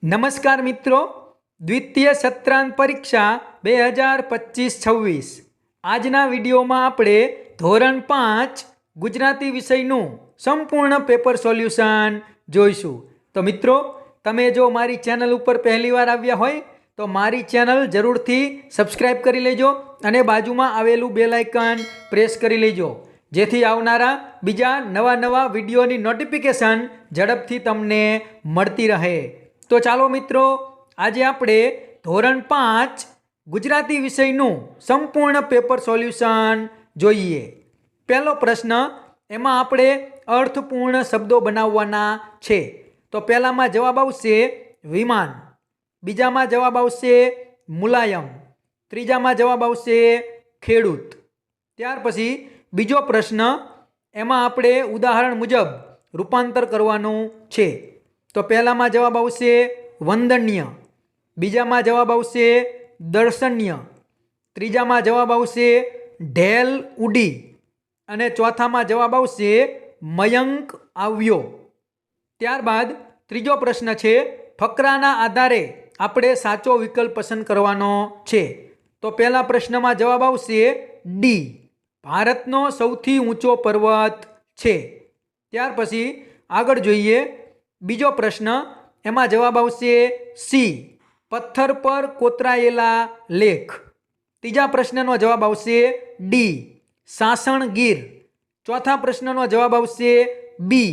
નમસ્કાર મિત્રો, દ્વિતીય સત્રાંત પરીક્ષા 2025-26 આજના વિડીયોમાં આપણે ધોરણ 5 ગુજરાતી વિષયનું સંપૂર્ણ પેપર સોલ્યુશન જોઈશું. તો મિત્રો, તમે જો મારી ચેનલ ઉપર પહેલીવાર આવ્યા હોય તો મારી ચેનલ જરૂરથી સબસ્ક્રાઈબ કરી લેજો અને બાજુમાં આવેલું બેલ આઇકન પ્રેસ કરી લેજો, જેથી આવનારા બીજા નવા વિડીયોની નોટિફિકેશન ઝડપથી તમને મળતી રહે. તો ચાલો મિત્રો, આજે આપણે ધોરણ 5 ગુજરાતી વિષયનું સંપૂર્ણ પેપર સોલ્યુશન જોઈએ. પહેલો પ્રશ્ન, એમાં આપણે અર્થપૂર્ણ શબ્દો બનાવવાના છે. તો પહેલામાં જવાબ આવશે વિમાન, બીજામાં જવાબ આવશે મુલાયમ, ત્રીજામાં જવાબ આવશે ખેડૂત. ત્યાર પછી બીજો પ્રશ્ન, એમાં આપણે ઉદાહરણ મુજબ રૂપાંતર કરવાનું છે. તો પહેલામાં જવાબ આવશે વંદનીય, બીજામાં જવાબ આવશે દર્શનીય, ત્રીજામાં જવાબ આવશે ઢેલ ઉડી અને ચોથામાં જવાબ આવશે મયંક આવ્યો. ત્યારબાદ ત્રીજો પ્રશ્ન છે, ફકરાના આધારે આપણે સાચો વિકલ્પ પસંદ કરવાનો છે. તો પહેલા પ્રશ્નમાં જવાબ આવશે ડી, ભારતનો સૌથી ઊંચો પર્વત છે. ત્યાર પછી આગળ જોઈએ બીજો પ્રશ્ન, એમાં જવાબ આવશે સી, પથ્થર પર કોતરાયેલા લેખ. ત્રીજા પ્રશ્નનો જવાબ આવશે ડી, સાસણગીર. ચોથા પ્રશ્નનો જવાબ આવશે બી,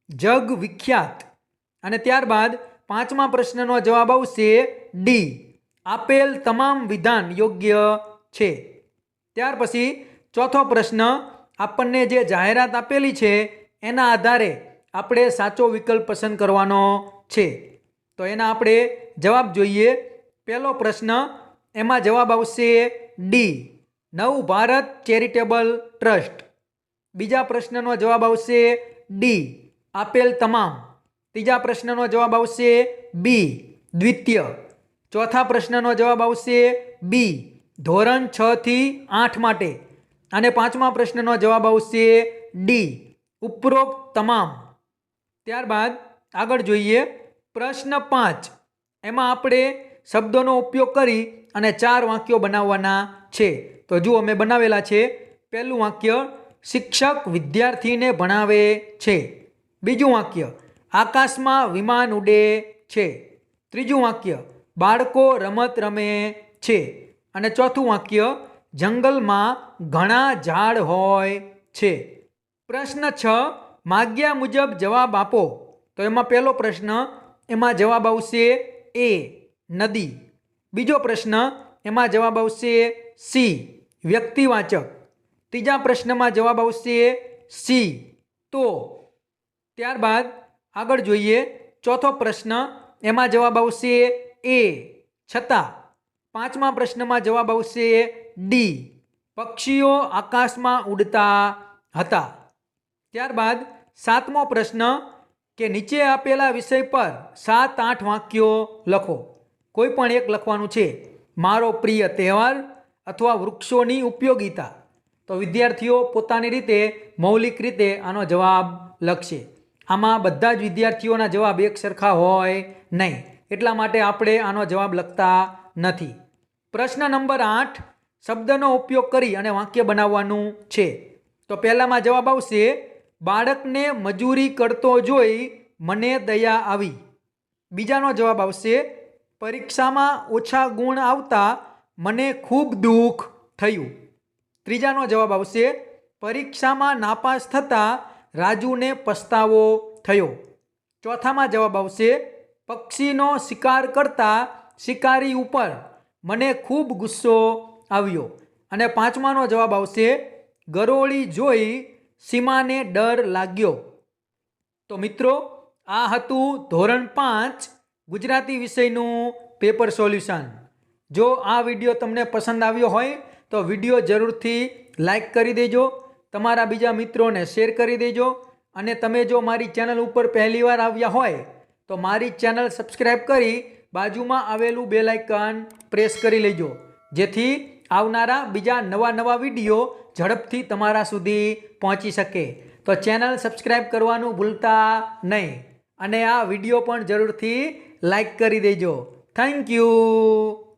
જગ વિખ્યાત. અને ત્યારબાદ પાંચમા પ્રશ્નનો જવાબ આવશે ડી, આપેલ તમામ વિધાન યોગ્ય છે. ત્યાર પછી ચોથો પ્રશ્ન, આપણને જે જાહેરાત આપેલી છે એના આધારે આપણે સાચો વિકલ્પ પસંદ કરવાનો છે. તો એના આપણે જવાબ જોઈએ. પહેલો પ્રશ્ન, એમાં જવાબ આવશે ડી, નવ ભારત ચેરિટેબલ ટ્રસ્ટ. બીજા પ્રશ્નનો જવાબ આવશે ડી, આપેલ તમામ. ત્રીજા પ્રશ્નનો જવાબ આવશે બી, દ્વિતીય. ચોથા પ્રશ્નનો જવાબ આવશે બી, ધોરણ 6 થી 8 માટે. અને પાંચમા પ્રશ્નનો જવાબ આવશે ડી, ઉપરોક્ત તમામ. ત્યારબાદ આગળ જોઈએ પ્રશ્ન 5, એમાં આપણે શબ્દોનો ઉપયોગ કરી અને 4 વાક્યો બનાવવાના છે. તો જુઓ, મેં બનાવેલા છે. પહેલું વાક્ય, શિક્ષક વિદ્યાર્થીને ભણાવે છે. બીજું વાક્ય, આકાશમાં વિમાન ઉડે છે. ત્રીજું વાક્ય, બાળકો રમત રમે છે. અને ચોથું વાક્ય, જંગલમાં ઘણા ઝાડ હોય છે. પ્રશ્ન 6, માગ્યા મુજબ જવાબ આપો. તો એમાં પહેલો પ્રશ્ન, એમાં જવાબ આવશે એ, નદી. બીજો પ્રશ્ન, એમાં જવાબ આવશે સી, વ્યક્તિવાચક. ત્રીજા પ્રશ્નમાં જવાબ આવશે સી, તો. ત્યારબાદ આગળ જોઈએ ચોથો પ્રશ્ન, એમાં જવાબ આવશે એ, છતાં. પાંચમા પ્રશ્નમાં જવાબ આવશે ડી, પક્ષીઓ આકાશમાં ઉડતા હતા. ત્યારબાદ સાતમો પ્રશ્ન, કે નીચે આપેલા વિષય પર 7-8 વાક્યો લખો. કોઈ પણ એક લખવાનું છે. મારો પ્રિય તહેવાર અથવા વૃક્ષોની ઉપયોગિતા. તો વિદ્યાર્થીઓ પોતાની રીતે મૌલિક રીતે આનો જવાબ લખશે. આમાં બધા જ વિદ્યાર્થીઓના જવાબ એક સરખા હોય નહીં, એટલા માટે આપણે આનો જવાબ લખતા નથી. પ્રશ્ન નંબર 8, શબ્દનો ઉપયોગ કરી અને વાક્ય બનાવવાનું છે. તો પહેલામાં જવાબ આવશે, બાળકને મજૂરી કરતો જોઈ મને દયા આવી. બીજાનો જવાબ આવશે, પરીક્ષામાં ઓછા ગુણ આવતા મને ખૂબ દુઃખ થયું. ત્રીજાનો જવાબ આવશે, પરીક્ષામાં નાપાસ થતાં રાજુને પસ્તાવો થયો. ચોથામાં જવાબ આવશે, પક્ષીનો શિકાર કરતા શિકારી ઉપર મને ખૂબ ગુસ્સો આવ્યો. અને પાંચમાનો જવાબ આવશે, ગરોળી જોઈ સીમાને ડર લાગ્યો. તો મિત્રો, આ હતું ધોરણ 5 ગુજરાતી વિષયનું પેપર સોલ્યુશન. જો આ વિડીયો તમને પસંદ આવ્યો હોય તો વિડીયો જરૂરથી લાઈક કરી દેજો, તમારા બીજા મિત્રોને શેર કરી દેજો. અને તમે જો મારી ચેનલ ઉપર પહેલીવાર આવ્યા હોય તો મારી ચેનલ સબસ્ક્રાઈબ કરી બાજુમાં આવેલું બેલ આઇકન પ્રેસ કરી લેજો, જેથી આવનારા બીજા નવા વિડીયો ઝડપથી તમારા સુધી પહોંચી શકે. તો ચેનલ સબસ્ક્રાઈબ કરવાનું ભૂલતા નહીં અને આ વિડીયો પણ જરૂરથી લાઈક કરી દેજો. Thank you.